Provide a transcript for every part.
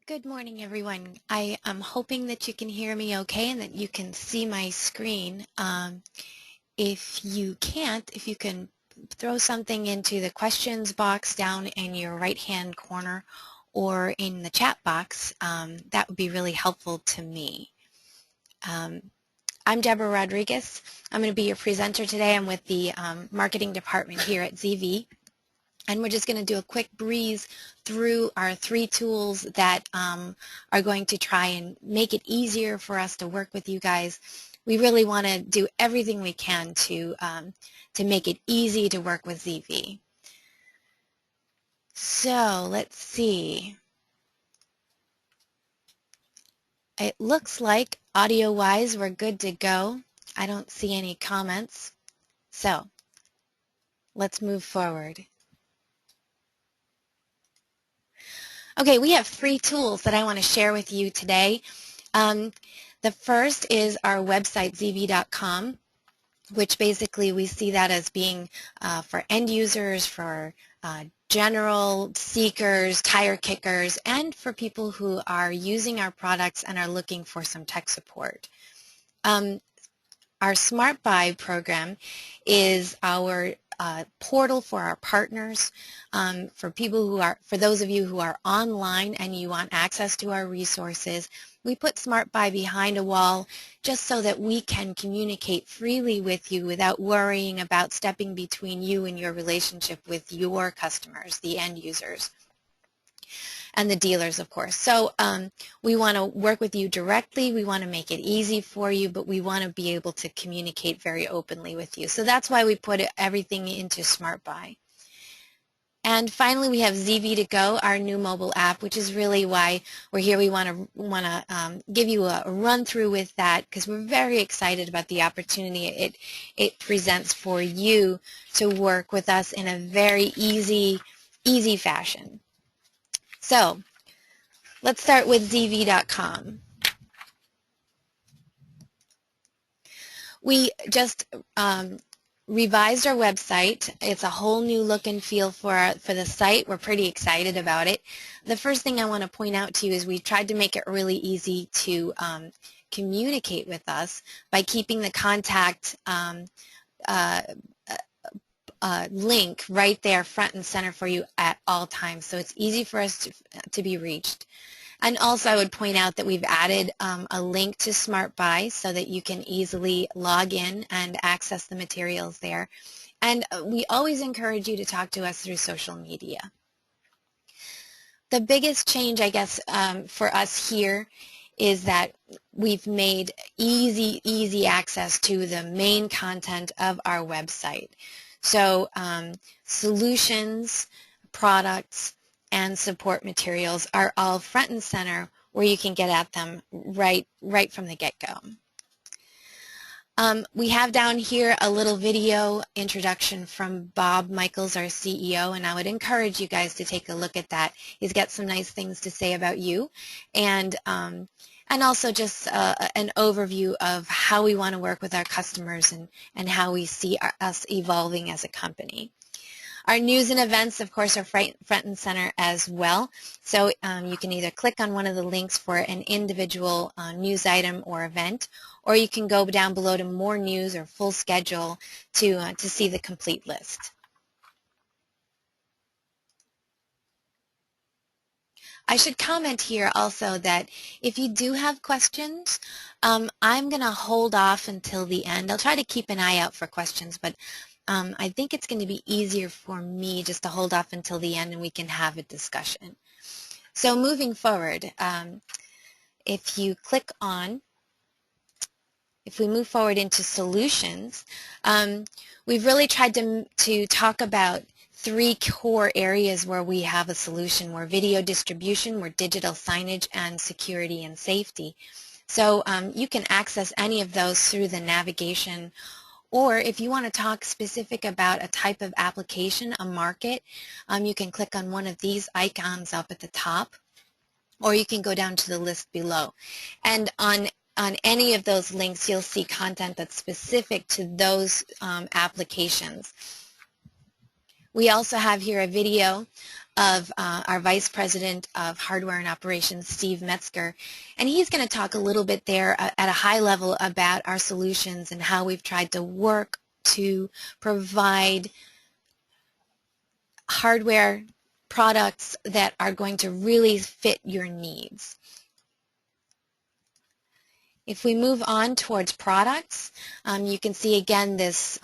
Good morning, everyone. I am hoping that you can hear me okay and that you can see my screen. If you can't, if you can throw something into the questions box down in your right-hand corner or in the chat box, that would be really helpful to me. I'm Deborah Rodriguez. I'm going to be your presenter today. I'm with the marketing department here at ZeeVee. And we're just going to do a quick breeze through our 3 tools that are going to try and make it easier for us to work with you guys. We really want to do everything we can to make it easy to work with ZeeVee. So let's see. It looks like audio-wise we're good to go. I don't see any comments. So let's move forward. Okay, we have 3 tools that I want to share with you today. The first is our website, ZeeVee2GO, which basically we see that as being for end users, for general seekers, tire kickers, and for people who are using our products and are looking for some tech support. Our Smart Buy program is our portal for our partners, for those of you who are online and you want access to our resources. We put Smart Buy behind a wall just so that we can communicate freely with you without worrying about stepping between you and your relationship with your customers, the end users, and the dealers, of course. So we want to work with you directly. We want to make it easy for you, but we want to be able to communicate very openly with you. So that's why we put everything into Smart Buy. And finally, we have ZeeVee2GO, our new mobile app, which is really why we're here. We want to give you a run through with that because we're very excited about the opportunity it presents for you to work with us in a very easy fashion. So let's start with ZeeVee.com. We just revised our website. It's a whole new look and feel for the site. We're pretty excited about it. The first thing I want to point out to you is we tried to make it really easy to communicate with us by keeping the contact link right there front and center for you at all times. So it's easy for us to be reached. And also I would point out that we've added a link to Smart Buy so that you can easily log in and access the materials there. And we always encourage you to talk to us through social media. The biggest change, I guess, for us here is that we've made easy access to the main content of our website. So solutions, products, and support materials are all front and center where you can get at them right from the get-go. We have down here a little video introduction from Bob Michaels, our CEO, and I would encourage you guys to take a look at that. He's got some nice things to say about you, and also just an overview of how we want to work with our customers and how we see us evolving as a company. Our news and events, of course, are front and center as well. So you can either click on one of the links for an individual news item or event, or you can go down below to more news or full schedule to see the complete list. I should comment here also that if you do have questions, I'm going to hold off until the end. I'll try to keep an eye out for questions, but I think it's going to be easier for me just to hold off until the end and we can have a discussion. So moving forward, if we move forward into solutions, we've really tried to talk about 3 core areas where we have a solution. We're video distribution, we're digital signage, and security and safety. So you can access any of those through the navigation, or if you want to talk specific about a type of application, a market, you can click on one of these icons up at the top, or you can go down to the list below. And on any of those links, you'll see content that's specific to those applications. We also have here a video of our Vice President of Hardware and Operations, Steve Metzger, and he's going to talk a little bit there at a high level about our solutions and how we've tried to work to provide hardware products that are going to really fit your needs. If we move on towards products, you can see again this,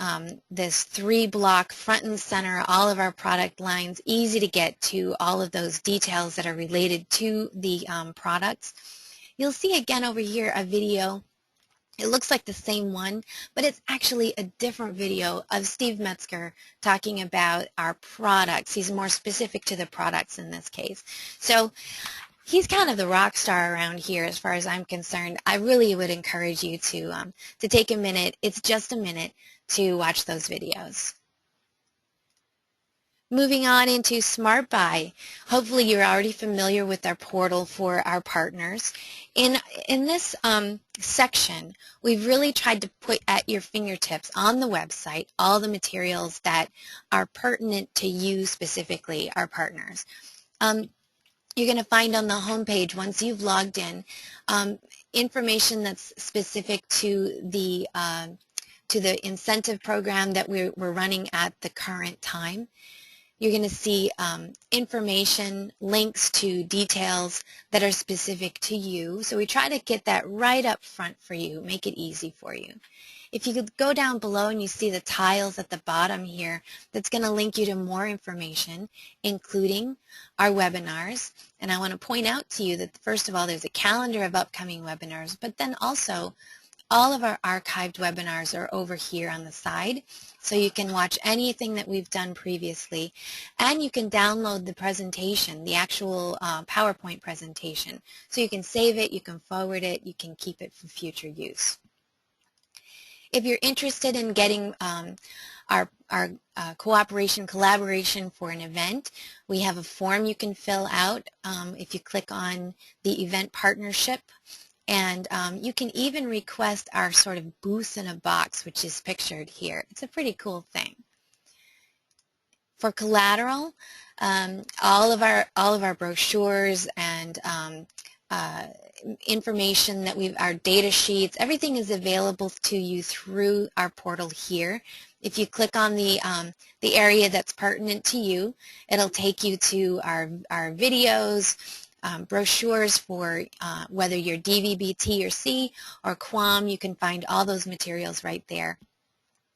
this 3-block front and center, all of our product lines, easy to get to all of those details that are related to the products. You'll see again over here a video. It looks like the same one, but it's actually a different video of Steve Metzger talking about our products. He's more specific to the products in this case. So he's kind of the rock star around here as far as I'm concerned. I really would encourage you to take a minute. It's just a minute to watch those videos. Moving on into Smart Buy. Hopefully you're already familiar with our portal for our partners. In this section, we've really tried to put at your fingertips on the website all the materials that are pertinent to you specifically, our partners. You're going to find on the home page, once you've logged in, information that's specific to the incentive program that we're running at the current time. You're going to see information, links to details that are specific to you. So we try to get that right up front for you, make it easy for you. If you could go down below and you see the tiles at the bottom here, that's going to link you to more information, including our webinars. And I want to point out to you that, first of all, there's a calendar of upcoming webinars, but then also all of our archived webinars are over here on the side, so you can watch anything that we've done previously, and you can download the presentation, the actual PowerPoint presentation. So you can save it, you can forward it, you can keep it for future use. If you're interested in getting our collaboration for an event, we have a form you can fill out if you click on the event partnership. And you can even request our sort of booth in a box, which is pictured here. It's a pretty cool thing. For collateral, all of our brochures and information that our data sheets, everything is available to you through our portal here. If you click on the area that's pertinent to you, it'll take you to our videos, brochures for whether you're DV, T, or C, or QAM. You can find all those materials right there.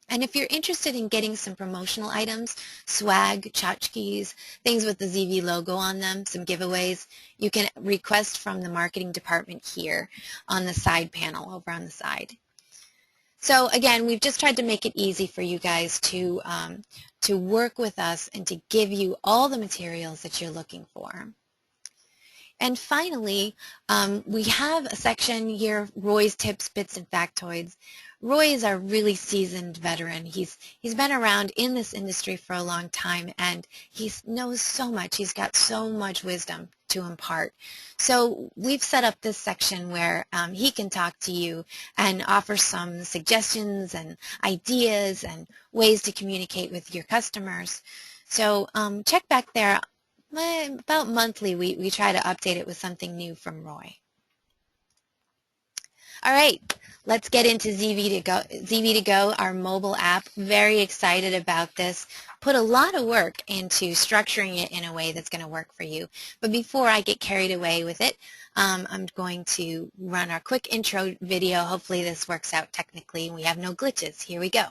And if you're interested in getting some promotional items, swag, tchotchkes, things with the ZeeVee logo on them, some giveaways, you can request from the marketing department here on the side panel over on the side. So again, we've just tried to make it easy for you guys to work with us and to give you all the materials that you're looking for. And finally, we have a section here, Roy's Tips, Bits, and Factoids. Roy is a really seasoned veteran. He's been around in this industry for a long time, and he knows so much. He's got so much wisdom to impart. So we've set up this section where he can talk to you and offer some suggestions and ideas and ways to communicate with your customers. So check back there. About monthly, we try to update it with something new from Roy. All right, let's get into ZeeVee2GO. ZeeVee2GO, our mobile app, very excited about this. Put a lot of work into structuring it in a way that's going to work for you. But before I get carried away with it, I'm going to run our quick intro video. Hopefully this works out technically and we have no glitches. Here we go.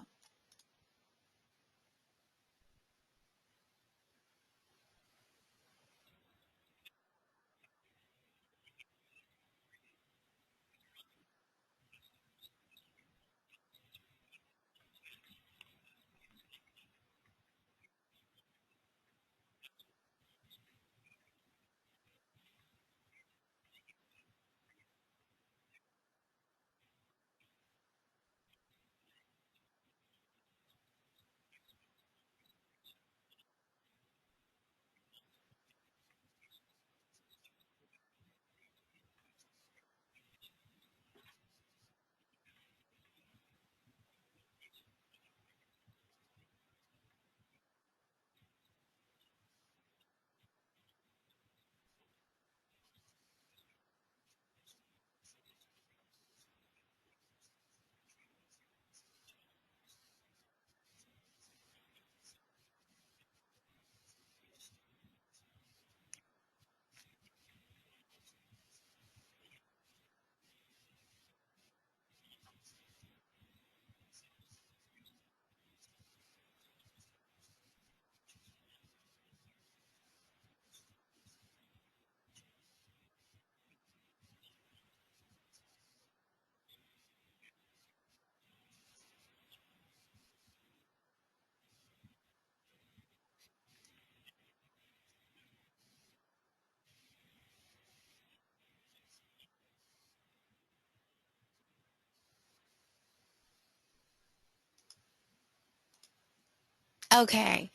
Okay,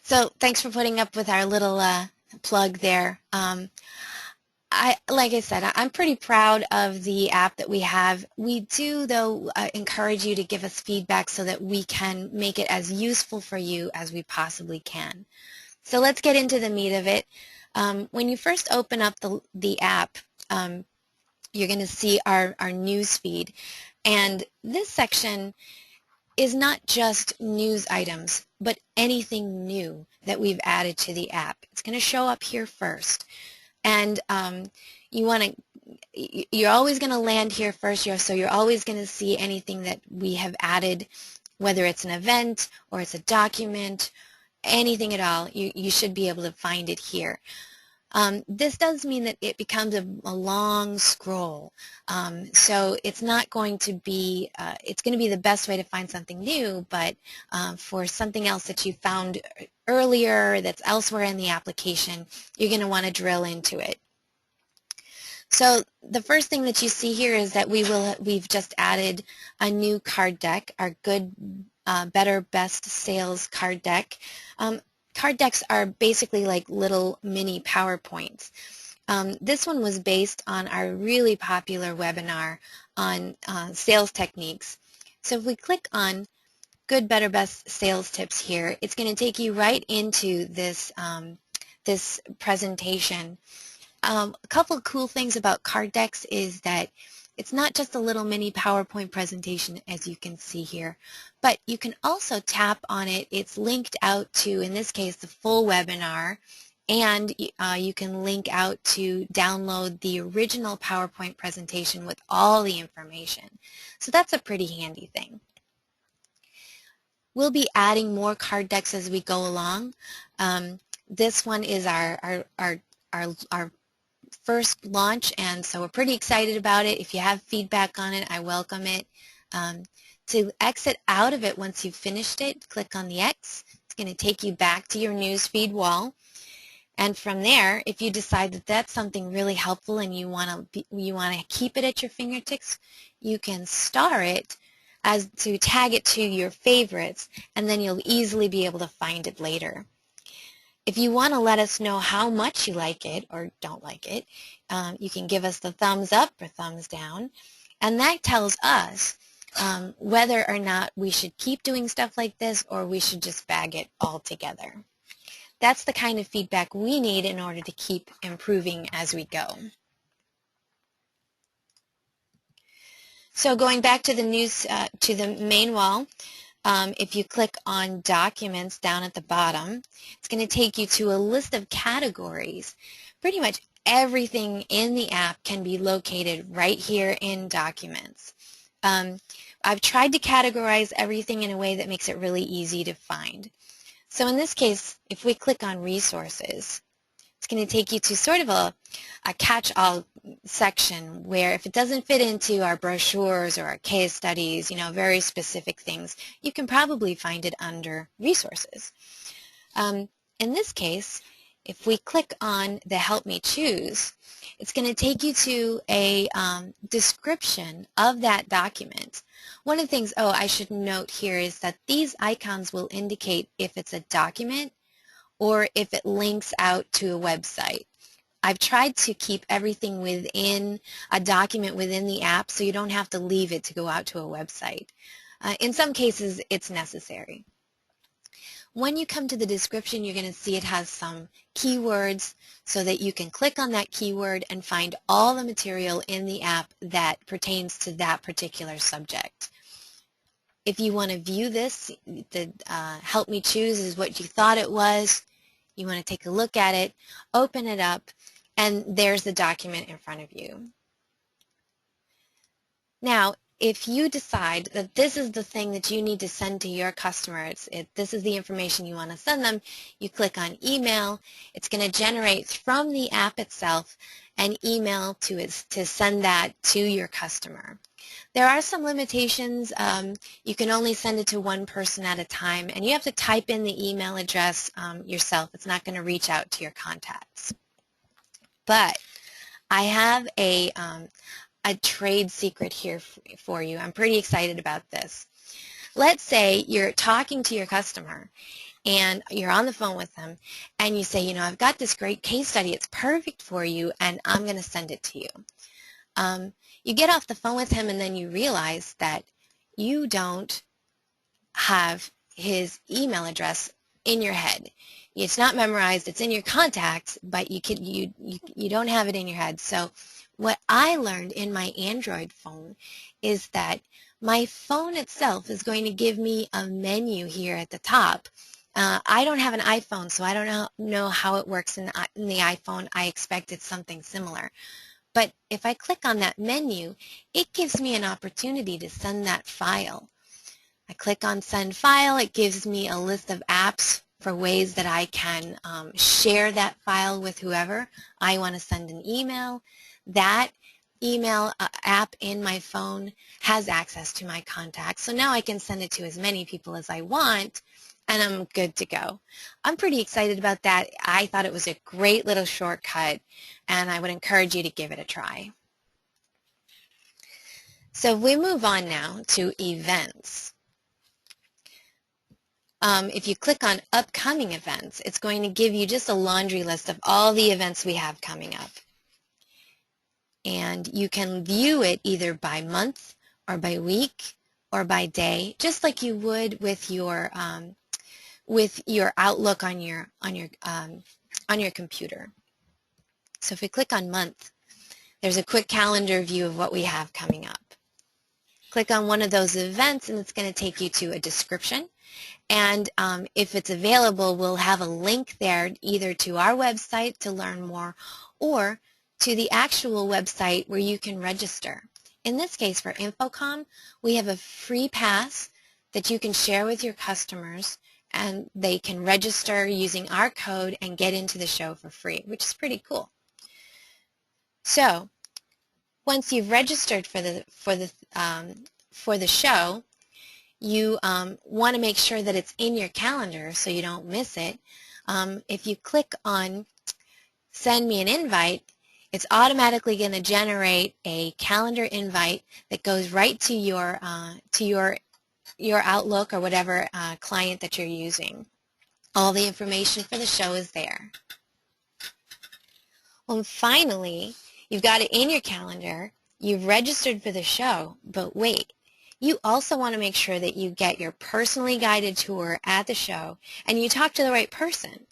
so thanks for putting up with our little plug there. Like I said, I'm pretty proud of the app that we have. We do, though, encourage you to give us feedback so that we can make it as useful for you as we possibly can. So let's get into the meat of it. When you first open up the app, you're going to see our news feed. And this section is not just news items, but anything new that we've added to the app. It's going to show up here first. And you're always going to land here first, so you're always going to see anything that we have added, whether it's an event or it's a document, anything at all. You should be able to find it here. This does mean that it becomes a long scroll, so it's not going to be, it's going to be the best way to find something new, but for something else that you found earlier that's elsewhere in the application, you're going to want to drill into it. So the first thing that you see here is that we've just added a new card deck, our good, better, best sales card deck. Card decks are basically like little mini PowerPoints. This one was based on our really popular webinar on sales techniques. So if we click on Good, Better, Best Sales Tips here, it's going to take you right into this, this presentation. A couple of cool things about card decks is that it's not just a little mini PowerPoint presentation, as you can see here, but you can also tap on it. It's linked out to, in this case, the full webinar, and you can link out to download the original PowerPoint presentation with all the information. So that's a pretty handy thing. We'll be adding more card decks as we go along. This one is our first launch, and so we're pretty excited about it. If you have feedback on it, I welcome it. To exit out of it once you've finished it, click on the X. It's going to take you back to your newsfeed wall. And from there, if you decide that that's something really helpful and you want to keep it at your fingertips, you can star it as to tag it to your favorites, and then you'll easily be able to find it later. If you want to let us know how much you like it or don't like it, you can give us the thumbs up or thumbs down, and that tells us whether or not we should keep doing stuff like this or we should just bag it altogether. That's the kind of feedback we need in order to keep improving as we go. So going back to the news, to the main wall, if you click on Documents down at the bottom, it's going to take you to a list of categories. Pretty much everything in the app can be located right here in Documents. I've tried to categorize everything in a way that makes it really easy to find. So in this case, if we click on Resources, it's going to take you to sort of a catch-all section where if it doesn't fit into our brochures or our case studies, very specific things, you can probably find it under Resources. In this case, if we click on the Help Me Choose, it's going to take you to a description of that document. One of the things, I should note here is that these icons will indicate if it's a document or if it links out to a website. I've tried to keep everything within a document within the app so you don't have to leave it to go out to a website. In some cases, it's necessary. When you come to the description, you're going to see it has some keywords so that you can click on that keyword and find all the material in the app that pertains to that particular subject. If you want to view this, the Help Me Choose is what you thought it was. You want to take a look at it, open it up, and there's the document in front of you. Now, if you decide that this is the thing that you need to send to your customers, this is the information you want to send them, you click on Email. It's going to generate from the app itself an email to send that to your customer. There are some limitations. You can only send it to one person at a time, and you have to type in the email address yourself. It's not going to reach out to your contacts. But I have a trade secret here for you. I'm pretty excited about this. Let's say you're talking to your customer and you're on the phone with them, and you say, you know, I've got this great case study. It's perfect for you, and I'm going to send it to you. You get off the phone with him, and then you realize that you don't have his email address in your head. It's not memorized. It's in your contacts, but you don't have it in your head. So what I learned in my Android phone is that my phone itself is going to give me a menu here at the top. I don't have an iPhone, so I don't know how it works in the iPhone. I expect it's something similar. But if I click on that menu, it gives me an opportunity to send that file. I click on Send File. It gives me a list of apps for ways that I can share that file with whoever I want to send an email. That email app in my phone has access to my contacts, so now I can send it to as many people as I want, and I'm good to go. I'm pretty excited about that. I thought it was a great little shortcut, and I would encourage you to give it a try. So we move on now to events. If you click on upcoming events, it's going to give you just a laundry list of all the events we have coming up. And you can view it either by month or by week or by day, just like you would with your Outlook on your computer. So if we click on month, there's a quick calendar view of what we have coming up. Click on one of those events, and it's going to take you to a description. And if it's available, we'll have a link there either to our website to learn more or to the actual website where you can register. In this case, for InfoComm, we have a free pass that you can share with your customers, and they can register using our code and get into the show for free, which is pretty cool. So once you've registered for the show, you want to make sure that it's in your calendar so you don't miss it. If you click on Send Me an Invite, it's automatically going to generate a calendar invite that goes right to your Outlook or whatever client that you're using. All the information for the show is there. Well, and finally, you've got it in your calendar. You've registered for the show, but wait. You also want to make sure that you get your personally guided tour at the show and you talk to the right person.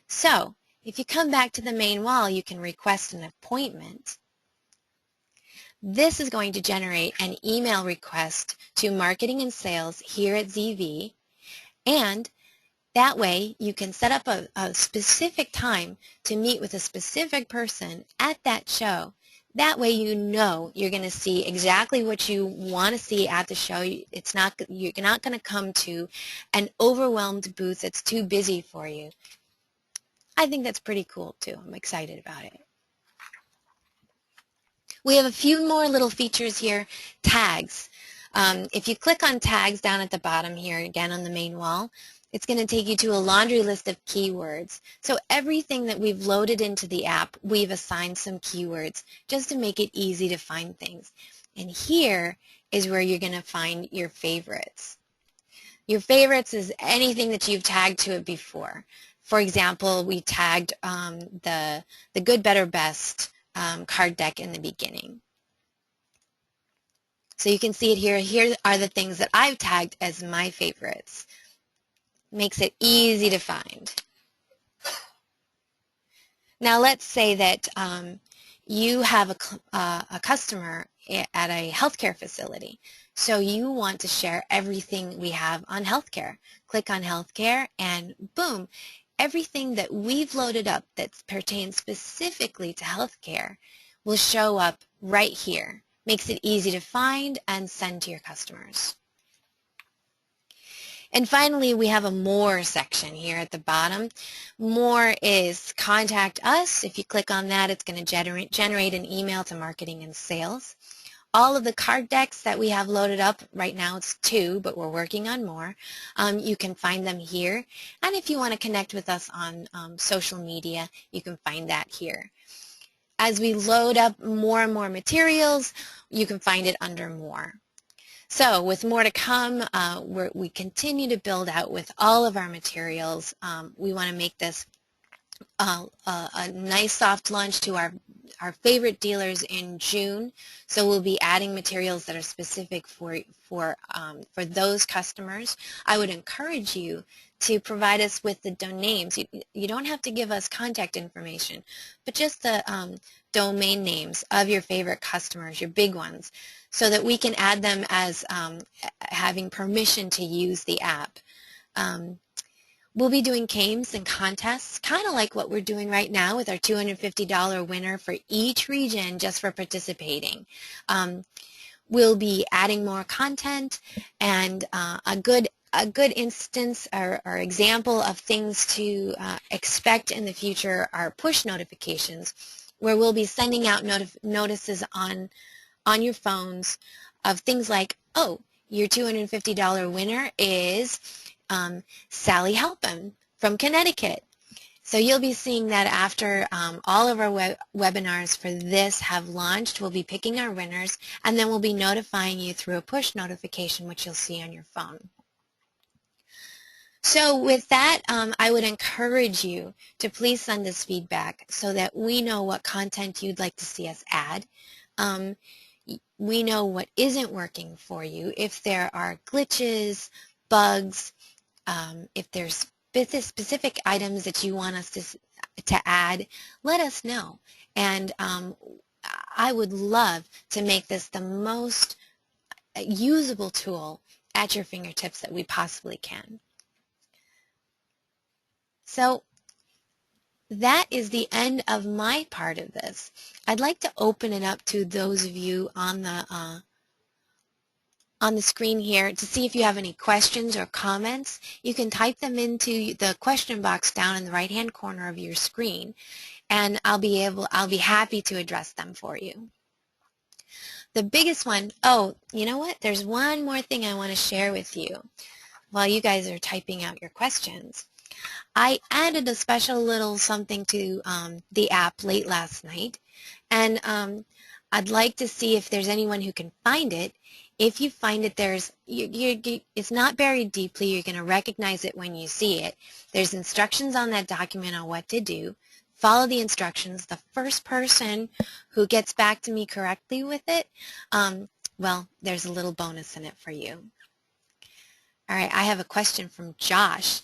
So if you come back to the main wall, you can request an appointment. This is going to generate an email request to marketing and sales here at ZeeVee, and that way you can set up a specific time to meet with a specific person at that show. That way you know you're going to see exactly what you want to see at the show. You're not going to come to an overwhelmed booth that's too busy for you. I think that's pretty cool too. I'm excited about it. We have a few more little features here. Tags. If you click on tags down at the bottom here, again on the main wall, it's going to take you to a laundry list of keywords. So everything that we've loaded into the app, we've assigned some keywords just to make it easy to find things. And here is where you're going to find your favorites. Your favorites is anything that you've tagged to it before. For example, we tagged the Good, Better, Best card deck in the beginning. So you can see it here. Here are the things that I've tagged as my favorites. Makes it easy to find. Now let's say that you have a customer at a healthcare facility. So you want to share everything we have on healthcare. Click on healthcare and boom, everything that we've loaded up that pertains specifically to healthcare will show up right here. Makes it easy to find and send to your customers. And finally, we have a More section here at the bottom. More is Contact Us. If you click on that, it's going to generate an email to marketing and sales. All of the card decks that we have loaded up, right now it's 2, but we're working on more. You can find them here. And if you want to connect with us on social media, you can find that here. As we load up more and more materials, you can find it under More. So with more to come, we continue to build out with all of our materials. We want to make this a nice soft launch to our favorite dealers in June. So we'll be adding materials that are specific for those customers. I would encourage you to provide us with the names. You don't have to give us contact information, but just the domain names of your favorite customers, your big ones, so that we can add them as having permission to use the app. We'll be doing games and contests, kind of like what we're doing right now with our $250 winner for each region just for participating. We'll be adding more content, and a good instance or example of things to expect in the future are push notifications, where we'll be sending out notices on your phones of things like, oh, your $250 winner is Sally Halpin from Connecticut. So you'll be seeing that after all of our webinars for this have launched. We'll be picking our winners, and then we'll be notifying you through a push notification, which you'll see on your phone. So with that, I would encourage you to please send us feedback so that we know what content you'd like to see us add. We know what isn't working for you. If there are glitches, bugs, if there's specific items that you want us to add, let us know. And I would love to make this the most usable tool at your fingertips that we possibly can. So that is the end of my part of this. I'd like to open it up to those of you on the screen here to see if you have any questions or comments. You can type them into the question box down in the right-hand corner of your screen, and I'll be happy to address them for you. The biggest one, oh, you know what? There's one more thing I want to share with you while you guys are typing out your questions. I added a special little something to the app late last night, and I'd like to see if there's anyone who can find it. If you find it, it's not buried deeply. You're going to recognize it when you see it. There's instructions on that document on what to do. Follow the instructions. The first person who gets back to me correctly with it, well, there's a little bonus in it for you. All right, I have a question from Josh.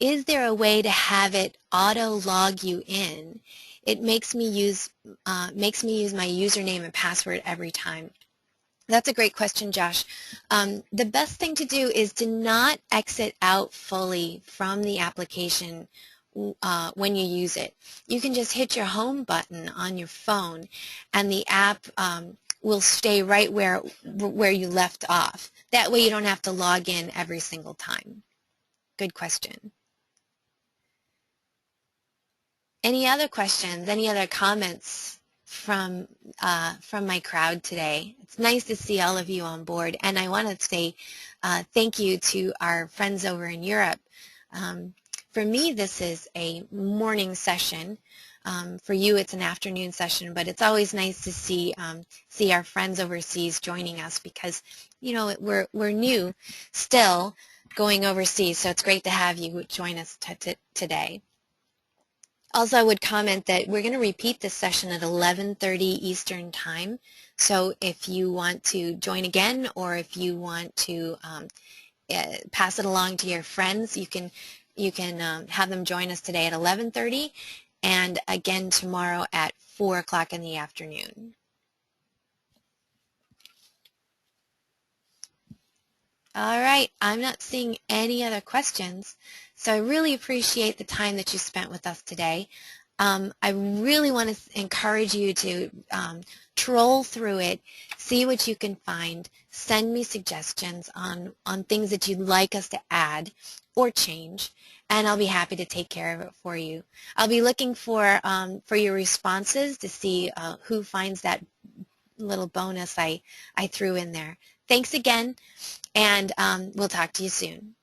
Is there a way to have it auto log you in? It makes me use my username and password every time. That's a great question, Josh. The best thing to do is to not exit out fully from the application when you use it. You can just hit your home button on your phone, and the app will stay right where you left off. That way you don't have to log in every single time. Good question. Any other questions? Any other comments from my crowd today? It's nice to see all of you on board, and I want to say thank you to our friends over in Europe. For me, this is a morning session. For you, it's an afternoon session, but it's always nice to see our friends overseas joining us because, you know, we're new still going overseas, so it's great to have you join us today. Also, I would comment that we're going to repeat this session at 11:30 Eastern Time. So if you want to join again, or if you want to pass it along to your friends, you can have them join us today at 11:30, and again tomorrow at 4 o'clock in the afternoon. All right, I'm not seeing any other questions, so I really appreciate the time that you spent with us today. I really want to encourage you to troll through it, see what you can find, send me suggestions on things that you'd like us to add or change, and I'll be happy to take care of it for you. I'll be looking for your responses to see who finds that little bonus I threw in there. Thanks again, and we'll talk to you soon.